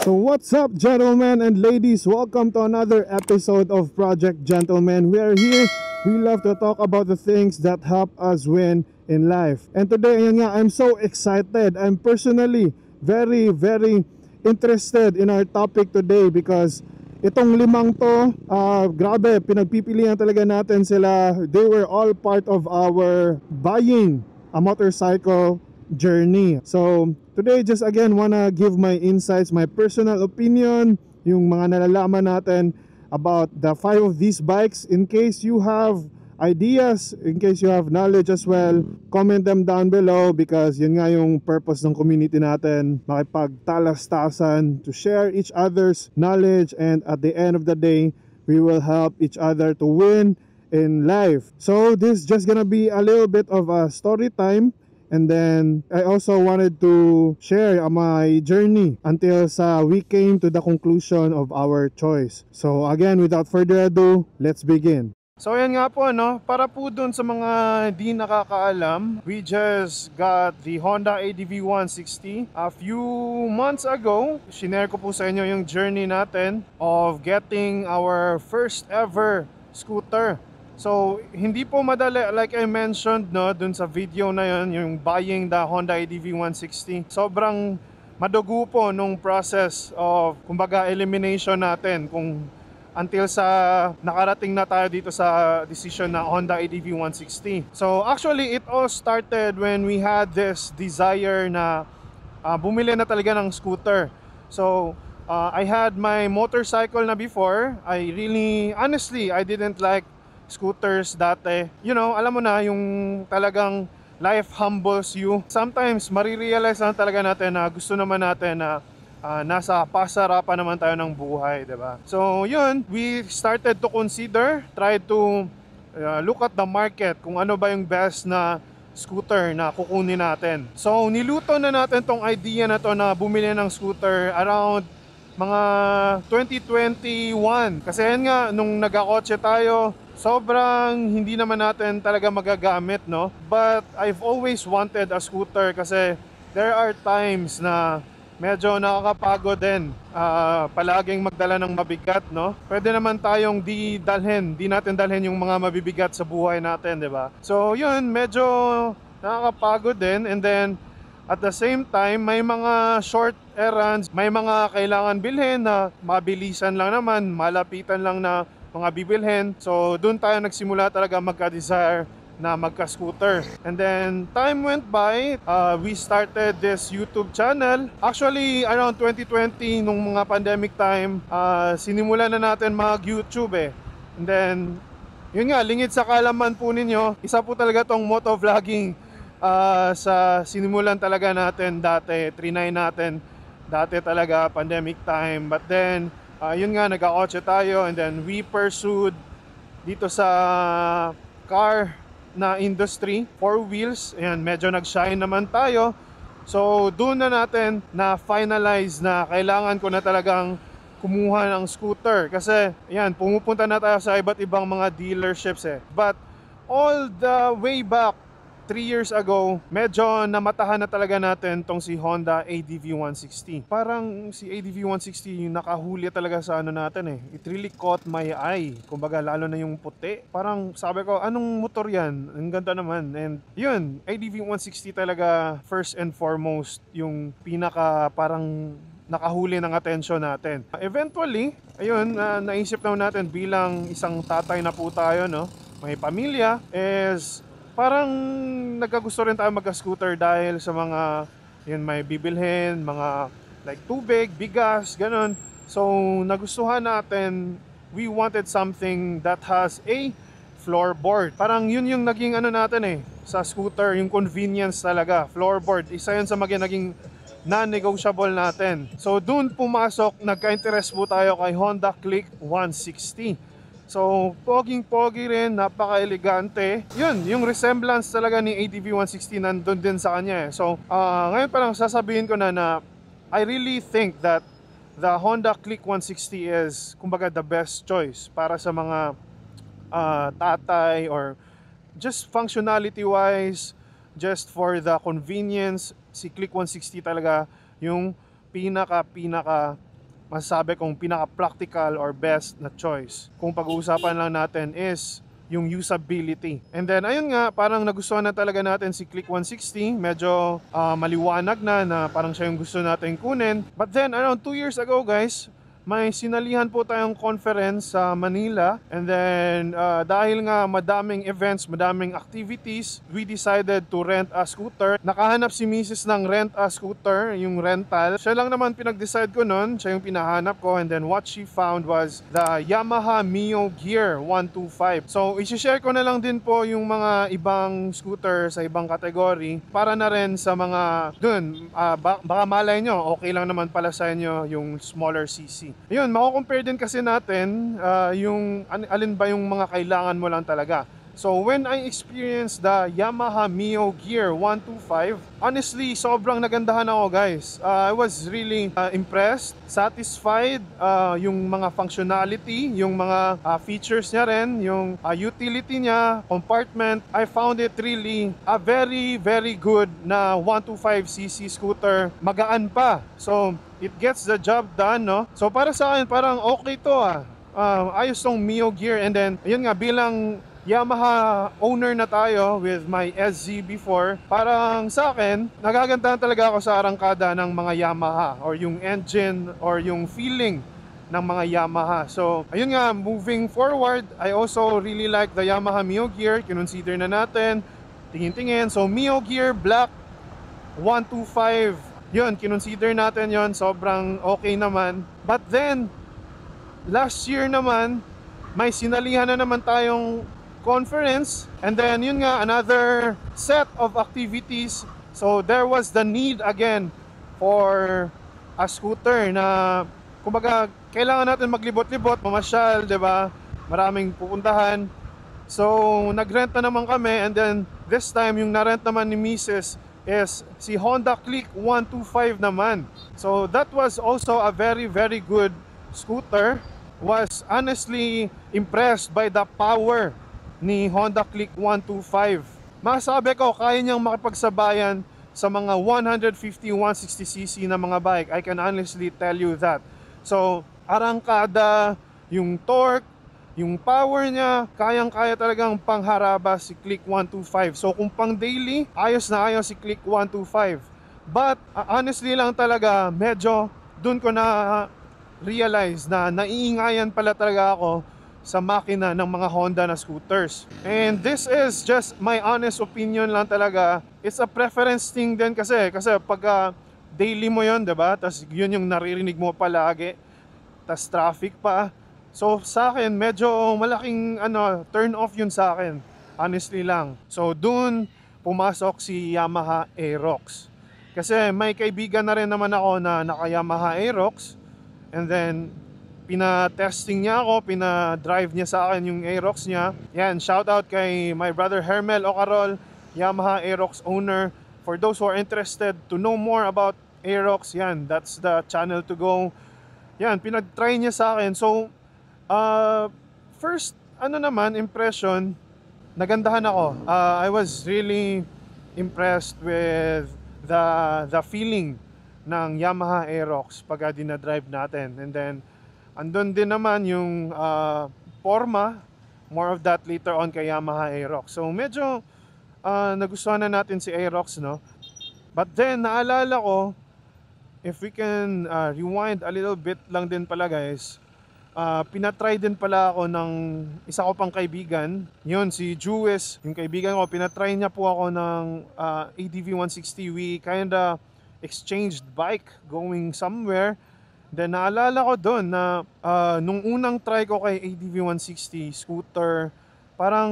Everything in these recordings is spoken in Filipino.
So what's up, gentlemen and ladies? Welcome to another episode of Project Gentlemen. We are here. We love to talk about the things that help us win in life. And today, I'm so excited. I'm personally very interested in our topic today because itong limang to, grabe, pinagpipilian talaga natin sila. They were all part of our buying a motorcycle journey. So today, just again wanna give my insights, my personal opinion, yung mga nalalaman natin about the 5 of these bikes. In case you have ideas, in case you have knowledge as well, comment them down below because yun nga yung purpose ng community natin, makipagtalas-tasan, to share each other's knowledge, and at the end of the day, we will help each other to win in life. So this is just gonna be a little bit of a story time. And then I also wanted to share my journey until we came to the conclusion of our choice. So again, without further ado, let's begin. So ayan nga po, para po dun sa mga di nakakaalam, we just got the Honda ADV 160 a few months ago. Shinare ko po sa inyo yung journey natin of getting our first ever scooter. So, hindi po madali, like I mentioned dun sa video na yun, yung buying the Honda ADV 160. Sobrang madugo po nung process of, kumbaga, elimination natin kung until sa nakarating na tayo dito sa decision na Honda ADV 160. So, actually, it all started when we had this desire na bumili na talaga ng scooter. So, I had my motorcycle na before. Honestly, I didn't like scooters dati. You know, alam mo na yung talagang life humbles you. Sometimes marirealize lang talaga natin na gusto naman natin na nasa pasarapan naman tayo ng buhay, diba? So yun, we started to consider, try to look at the market kung ano ba yung best na scooter na kukunin natin. So niluto na natin tong idea na to na bumili ng scooter around mga 2021. Kasi yan nga, nung nagkakotse tayo, sobrang hindi naman natin talaga magagamit, no? But I've always wanted a scooter kasi there are times na medyo nakakapagod din palaging magdala ng mabigat, no? Pwede naman tayong di natin dalhin yung mga mabibigat sa buhay natin, di ba? So yun, medyo nakakapagod din. And then at the same time, may mga short errands, may mga kailangan bilhin na mabilisan lang naman, malapitan lang na mga bibilhin. So doon tayo nagsimula talaga magka-desire na magka-scooter. And then time went by, we started this YouTube channel. Actually around 2020 nung mga pandemic time, sinimulan na natin mag-YouTube eh. And then yun nga, lingid sa kalaman po ninyo, isa po talaga tong motovlogging sa sinimulan talaga natin dati, trinay natin dati talaga pandemic time. But then yun nga, nagkakotse tayo and then we pursued dito sa car na industry, 4 wheels. Ayan, medyo nag-shine naman tayo. So doon na natin na finalize na kailangan ko na talagang kumuha ng scooter. Kasi ayan, pumupunta na tayo sa iba't ibang mga dealerships eh. But all the way back 3 years ago, medyo namatahan na talaga natin tong si Honda ADV 160. Parang si ADV 160 yung nakahuli talaga sa ano natin eh. It really caught my eye. Kumbaga lalo na yung puti. Parang sabi ko, anong motor yan? Ang ganda naman. And yun, ADV 160 talaga first and foremost yung pinaka parang nakahuli ng atensyon natin. Eventually, ayun, naisip naman natin bilang isang tatay na po tayo, no? May pamilya, is parang nagkagusto rin tayo magka-scooter dahil sa mga yun, may bibilhin, mga like tubig, bigas, ganun. So nagustuhan natin, we wanted something that has a floorboard. Parang yun yung naging ano natin eh, sa scooter, yung convenience talaga, floorboard. Isa yun sa naging non-negotiable natin. So dun pumasok, nagka-interest po tayo kay Honda Click 160. So, poging-pogi rin, napaka-elegante. Yun, yung resemblance talaga ni ADV 160 nandun din sa kanya eh. So, ngayon pa lang sasabihin ko na I really think that the Honda Click 160 is, kumbaga, the best choice para sa mga tatay or just functionality-wise, just for the convenience. Si Click 160 talaga yung pinaka masasabi kong pinaka-practical or best na choice. Kung pag-uusapan lang natin is yung usability. And then ayun nga, parang nagustuhan na talaga natin si Click 160. Medyo maliwanag na parang siya yung gusto natin kunin. But then around 2 years ago guys, may sinalihan po tayong conference sa Manila, and then dahil nga madaming events, madaming activities, we decided to rent a scooter. Nakahanap si Mrs. ng rent a scooter, yung rental. Siya lang naman pinag-decide ko nun, siya yung pinahanap ko, and then what she found was the Yamaha Mio Gear 125. So isi-share ko na lang din po yung mga ibang scooter sa ibang kategory para na rin sa mga dun, baka malay nyo, okay lang naman pala sa inyo yung smaller cc. Yun, mako-compare din kasi natin yung alin ba yung mga kailangan mo lang talaga. So when I experienced the Yamaha Mio Gear 125, honestly, sobrang nagandahan ako guys. I was really impressed, satisfied, yung mga functionality, yung mga features niya rin, yung utility niya, compartment. I found it really a very very good na 125cc scooter. Magaan pa. So it gets the job done, no? So para sa akin, parang okay to ayos tong Mio Gear. And then, yun nga, bilang Yamaha owner na tayo with my SZ before, parang sa akin, nagagandahan talaga ako sa arangkada ng mga Yamaha or yung engine or yung feeling ng mga Yamaha. So, ayun nga, moving forward, I also really like the Yamaha Mio Gear. Kinonsider na natin, tingin-tingin. So, Mio Gear Black 125, yun, kinonsider natin yun. Sobrang okay naman. But then, last year naman, may sinalihan na naman tayong conference. And then, yun nga, another set of activities. So, there was the need again for a scooter na, kumbaga, kailangan natin maglibot-libot, mamasyal, 'di ba? Maraming pupuntahan. So, nagrent na naman kami. And then, this time, yung narent naman ni Mrs. is si Honda Click 125 naman. So that was also a very very good scooter. Was honestly impressed by the power ni Honda Click 125. Masabi ko, kaya niyang makipagsabayan sa mga 150, 160cc na mga bike. I can honestly tell you that. So, arangkada, yung torque, yung power niya, kayang-kaya talagang pangharaba si Click 125. So kung pang daily, ayos na ayos si Click 125. But honestly lang talaga, medyo dun ko na realize na naiingayan pala talaga ako sa makina ng mga Honda na scooters. And this is just my honest opinion lang talaga. It's a preference thing din kasi pag daily mo yon, 'di ba? Tas yun yung naririnig mo palagi. Tas traffic pa. So sa akin, medyo malaking turn off yun sa akin. Honestly lang. So dun pumasok si Yamaha Aerox. Kasi may kaibigan na rin naman ako na naka Yamaha Aerox. And then pina-testing niya ako, pina-drive niya sa akin yung Aerox niya. Yan, shout out kay my brother Hermel Ocarol, Yamaha Aerox owner. For those who are interested to know more about Aerox, yan, that's the channel to go. Yan, pinag-try niya sa akin. So first, impression, nagandahan ako. I was really impressed with the feeling ng Yamaha Aerox pagka dinadrive natin. And then, andun din naman yung forma, more of that later on kay Yamaha Aerox. So, medyo nagustuhan na natin si Aerox, no? But then, naalala ko, if we can rewind a little bit lang din pala guys, pinatry din pala ako ng isa ko pang kaibigan. Yun, si Jewis, yung kaibigan ko, pinatry niya po ako ng ADV 160. We kinda exchanged bike going somewhere. Then naalala ko doon na nung unang try ko kay ADV 160 scooter, parang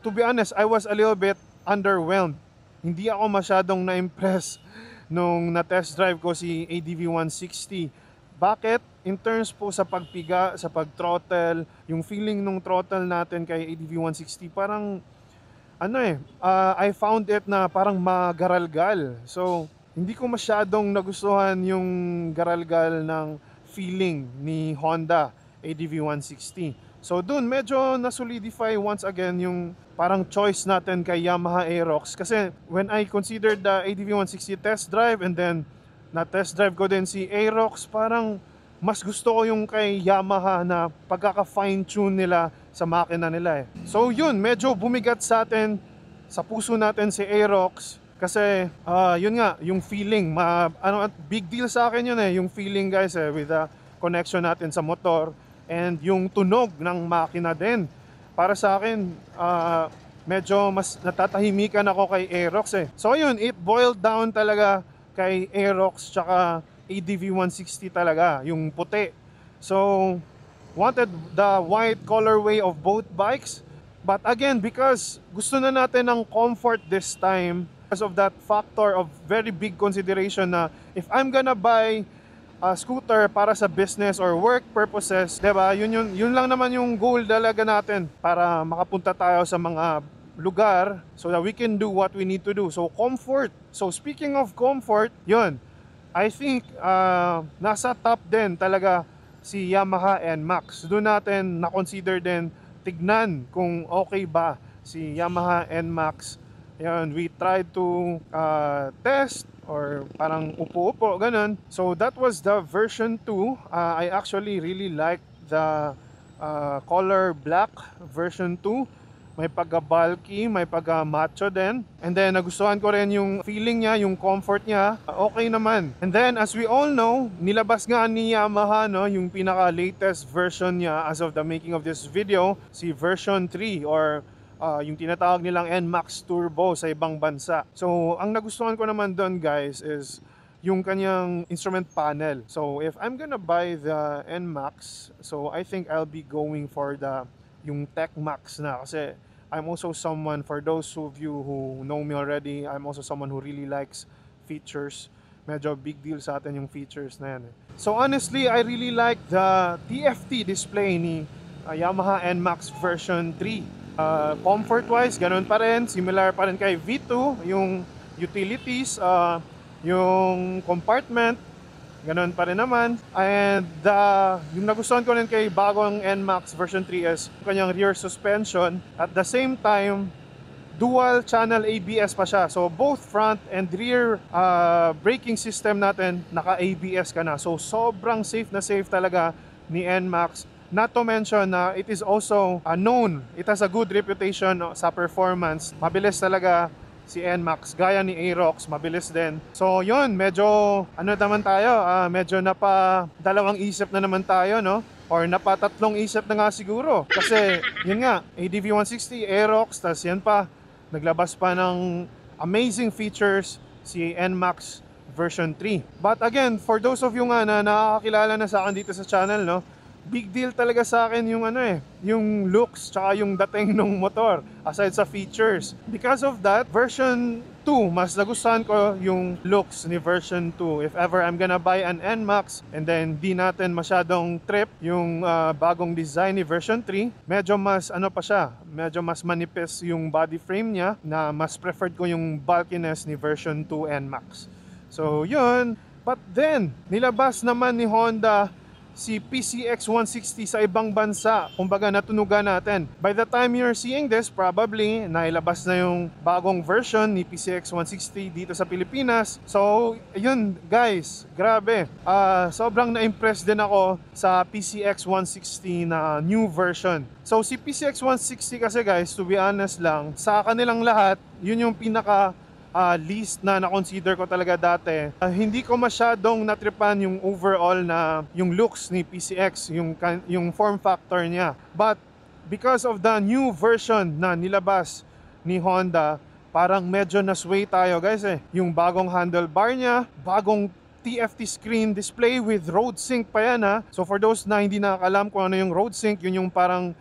to be honest, I was a little bit underwhelmed. Hindi ako masyadong na-impress nung na-test drive ko si ADV 160. Bakit? In terms po sa pagpiga, sa pag-throttle, yung feeling nung throttle natin kay ADV 160, parang I found it na parang magaralgal. So, hindi ko masyadong nagustuhan yung garalgal ng feeling ni Honda ADV 160. So, dun medyo na-solidify once again yung parang choice natin kay Yamaha Aerox. Kasi when I considered the ADV 160 test drive and then na-test drive ko din si Aerox, parang mas gusto ko yung kay Yamaha na pagkaka-fine tune nila sa makina nila eh. So yun, medyo bumigat sa atin, sa puso natin si Aerox. Kasi yun nga, yung feeling, big deal sa akin yun eh, yung feeling guys eh, with the connection natin sa motor and yung tunog ng makina din. Para sa akin, medyo mas natatahimikan ako kay Aerox eh. So yun, it boiled down talaga kay Aerox tsaka ADV 160 talaga, yung puti. So, wanted the white colorway of both bikes. But again, because gusto na natin ng comfort this time, because of that factor of very big consideration na if I'm gonna buy a scooter para sa business or work purposes, diba? Yun lang naman yung goal talaga natin para makapunta tayo sa mga lugar so that we can do what we need to do. So comfort. So speaking of comfort, yun, I think nasa top din talaga si Yamaha NMAX. Doon natin na-consider din tignan kung okay ba si Yamaha NMAX. Yun, we tried to test or parang upo-upo, ganun. So that was the version 2. I actually really like the color black version 2. May pagka-bulky, may pagka-macho din. And then nagustuhan ko rin yung feeling niya, yung comfort niya. Okay naman. And then as we all know, nilabas nga ni Yamaha no, yung pinaka-latest version niya as of the making of this video, si version 3 or yung tinatawag nilang NMAX Turbo sa ibang bansa. So ang nagustuhan ko naman doon guys is yung kanyang instrument panel. So if I'm gonna buy the NMAX, so I think I'll be going for yung Tech Max na kasi I'm also someone, for those of you who know me already, I'm also someone who really likes features. Medyo big deal sa atin yung features na yan. So honestly, I really like the TFT display ni Yamaha NMAX version 3. Comfort wise, ganun pa rin, similar pa rin kay V2, yung utilities, yung compartment, ganun pa rin naman. And yung nagustuhan ko rin kay bagong NMAX version 3 is kanyang rear suspension. At the same time, dual channel ABS pa siya. So both front and rear braking system natin naka-ABS ka na. So sobrang safe na safe talaga ni NMAX. Not to mention na it is also known, it has a good reputation sa performance. Mabilis talaga si NMAX, gaya ni Aerox, mabilis din. So yun, medyo naman tayo, medyo dalawang isip na naman tayo, no? Or napatatlong isip na nga siguro. Kasi yun nga, ADV 160, Aerox, tas yan pa, naglabas pa ng amazing features si NMAX version 3. But again, for those of you nga na nakakakilala na sa akin dito sa channel, no? Big deal talaga sa akin yung yung looks tsaka yung dating ng motor aside sa features. Because of that, version 2, mas nagustuhan ko yung looks ni version 2. If ever I'm gonna buy an NMAX and then di natin masyadong trip yung bagong design ni version 3, medyo mas pa siya, medyo mas manipis yung body frame niya, na mas preferred ko yung bulkiness ni version 2 NMAX. So yun, but then nilabas naman ni Honda si PCX 160 sa ibang bansa. Kumbaga natunugan natin. By the time you're seeing this, probably nailabas na yung bagong version ni PCX 160 dito sa Pilipinas. So, yun guys, grabe. Sobrang na-impress din ako sa PCX 160 na new version. So, si PCX 160 kasi guys, to be honest lang, sa kanilang lahat, yun yung pinaka least na na-consider ko talaga dati. Hindi ko masyadong natripan yung overall na yung looks ni PCX, yung form factor niya. But because of the new version na nilabas ni Honda, parang medyo na-sway tayo guys eh. Yung bagong handlebar niya, bagong TFT screen display with road sync pa yan ha. So for those na hindi nakakalam kung ano yung road sync, yun yung parang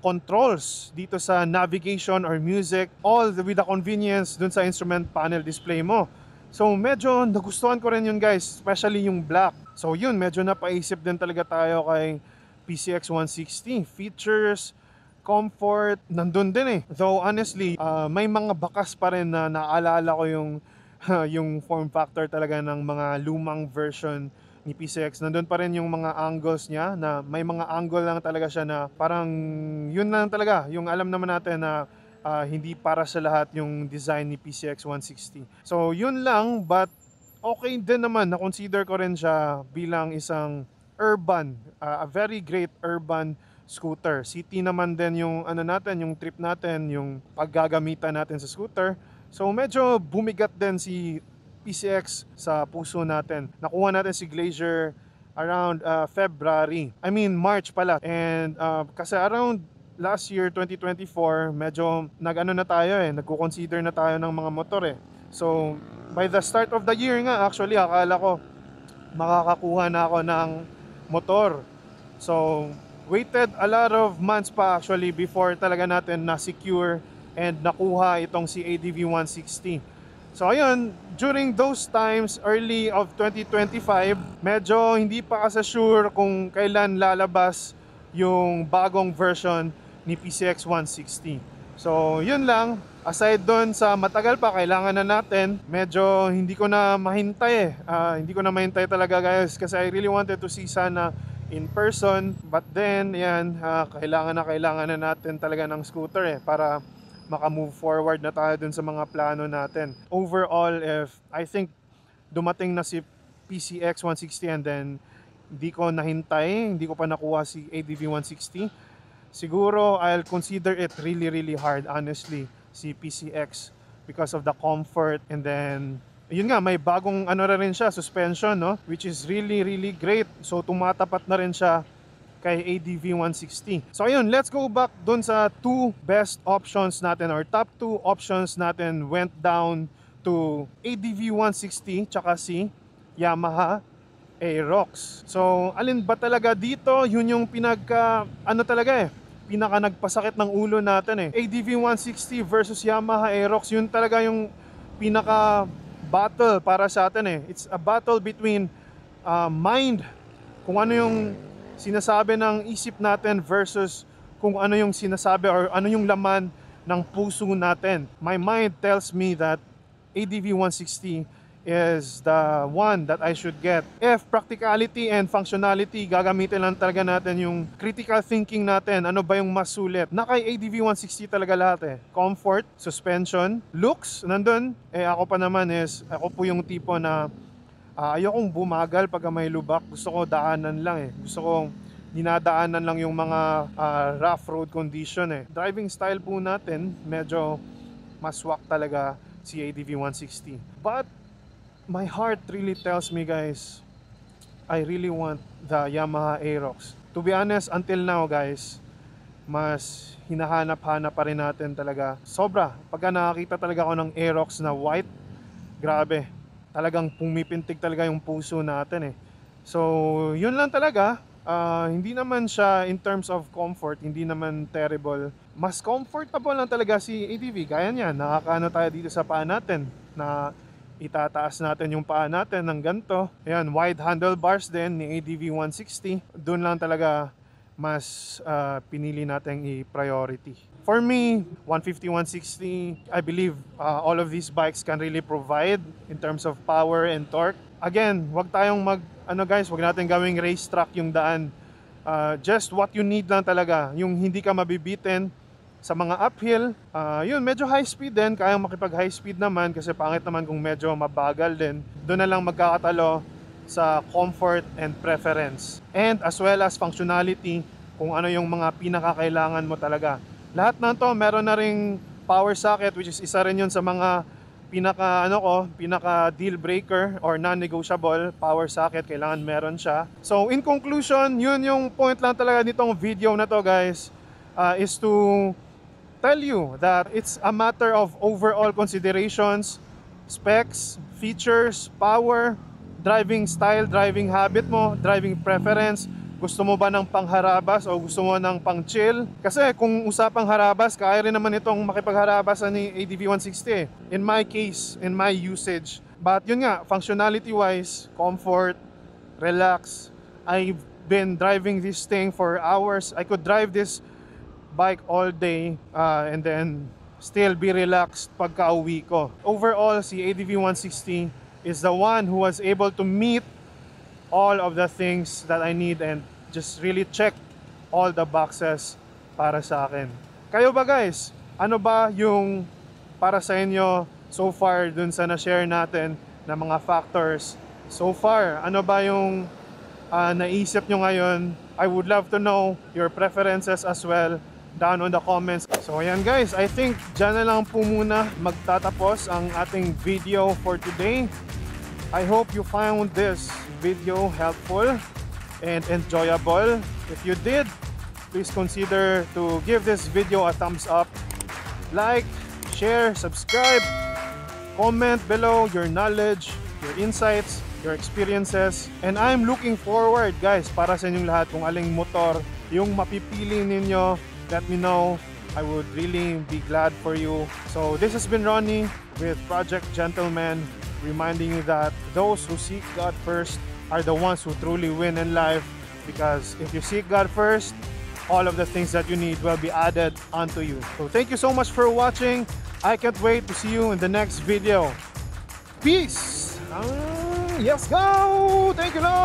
controls dito sa navigation or music, all with the convenience dun sa instrument panel display mo. So medyo nagustuhan ko rin yun guys, especially yung black. So yun, medyo napaisip din talaga tayo kay PCX 160. Features, comfort, nandun din eh. Though honestly, may mga bakas pa rin na naalala ko yung form factor talaga ng mga lumang version ni PCX. Nandun pa rin yung mga angles niya, na may mga angle lang talaga siya na parang yun lang talaga, yung alam naman natin na hindi para sa lahat yung design ni PCX 160. So yun lang, but okay din naman, na-consider ko rin siya bilang isang urban, a very great urban scooter. City naman din yung ano natin, yung trip natin, yung paggagamitan natin sa scooter. So medyo bumigat din si PCX sa puso natin. Nakuha natin si Glacier around February. I mean March pala. And kasi around last year 2024, medyo nag-ano na tayo nagko-consider na tayo ng mga motor So by the start of the year nga, actually akala ko makakakuha na ako ng motor. So waited a lot of months pa actually before talaga natin na-secure and nakuha itong si ADV 160. So ayun, during those times, early of 2025, medyo hindi pa kasi sure kung kailan lalabas yung bagong version ni PCX 160. So yun lang, aside doon sa matagal pa, kailangan na natin, medyo hindi ko na mahintay hindi ko na mahintay talaga guys, kasi I really wanted to see sana in person. But then, yan, kailangan na natin talaga ng scooter para maka-move forward na tayo dun sa mga plano natin. Overall, if I think dumating na si PCX 160 and then hindi ko nahintay, hindi ko pa nakuha si ADV 160, siguro I'll consider it really hard, honestly, si PCX, because of the comfort. And then yun nga, may bagong ano na rin siya, suspension, no? Which is really great. So tumatapat na rin siya kay ADV 160. So ayun, let's go back dun sa two best options natin, or top two options natin went down to ADV 160 tsaka si Yamaha Aerox. So alin ba talaga dito? Yun yung pinaka pinaka nagpasakit ng ulo natin ADV 160 versus Yamaha Aerox. Yun talaga yung pinaka battle para sa atin It's a battle between mind, kung ano yung sinasabi ng isip natin versus kung ano yung sinasabi or ano yung laman ng puso natin. My mind tells me that ADV 160 is the one that I should get. If practicality and functionality, gagamitin lang talaga natin yung critical thinking natin. Ano ba yung mas sulit? Na kay ADV 160 talaga lahat Comfort, suspension, looks, nandun. Ako pa naman ako po yung tipo na ayokong bumagal pag may lubak. Gusto ko daanan lang Gusto ko dinadaanan lang yung mga rough road condition Driving style po natin, medyo maswak talaga si ADV 160. But my heart really tells me, guys, I really want the Yamaha Aerox. To be honest, until now guys, mas hinahanap-hanap pa rin natin talaga. Sobra. Pagka nakakita talaga ako ng Aerox na white, grabe. Talagang pumipintig talaga yung puso natin So yun lang talaga. Hindi naman siya in terms of comfort, hindi naman terrible. Mas comfortable lang talaga si ADV. Kaya niya, nakakaano tayo dito sa paa natin, na itataas natin yung paa natin ng ganito. Ayan, wide handlebars din ni ADV 160. Doon lang talaga mas pinili natin i-priority. For me, 150, 160, I believe all of these bikes can really provide in terms of power and torque. Again, wag tayong wag natin gawing racetrack yung daan. Just what you need lang talaga, yung hindi ka mabibitin sa mga uphill. Yun, medyo high speed din, kayang makipag high speed naman, kasi pangit naman kung medyo mabagal din. Doon na lang magkakatalo sa comfort and preference. And as well as functionality, kung ano yung mga pinakakailangan mo talaga. Lahat na to meron na ring power socket, which is isa rin yun sa mga pinaka deal breaker or non-negotiable power socket. Kailangan meron siya. So in conclusion, yun yung point lang talaga nitong video na to guys, is to tell you that it's a matter of overall considerations, specs, features, power, driving style, driving habit mo, driving preference. Gusto mo ba ng pangharabas o gusto mo ng pang chill? Kasi kung usapang harabas, kaya rin naman itong makipagharabasan ni ADV 160 in my case, in my usage. But yun nga, functionality wise, comfort, relax. I've been driving this thing for hours. I could drive this bike all day and then still be relaxed pagka uwi ko. Overall, si ADV 160 is the one who was able to meet all of the things that I need and just really check all the boxes para sa akin. Kayo ba guys? Ano ba yung para sa inyo so far dun sa na-share natin na mga factors? So far, ano ba yung naisip nyo ngayon. I would love to know your preferences as well down on the comments. So ayan guys, I think dyan na lang po muna magtatapos ang ating video for today. I hope you found this video helpful and enjoyable. If you did, please consider to give this video a thumbs up. Like, share, subscribe, comment below your knowledge, your insights, your experiences. And I'm looking forward guys para sa inyong lahat kung aling motor yung mapipili ninyo. Let me know. I would really be glad for you. So this has been Ronnie with Project Gentleman, reminding you that those who seek God first are the ones who truly win in life. Because if you seek God first, all of the things that you need will be added unto you. So thank you so much for watching. I can't wait to see you in the next video. Peace! Yes, go! Thank you, Lord!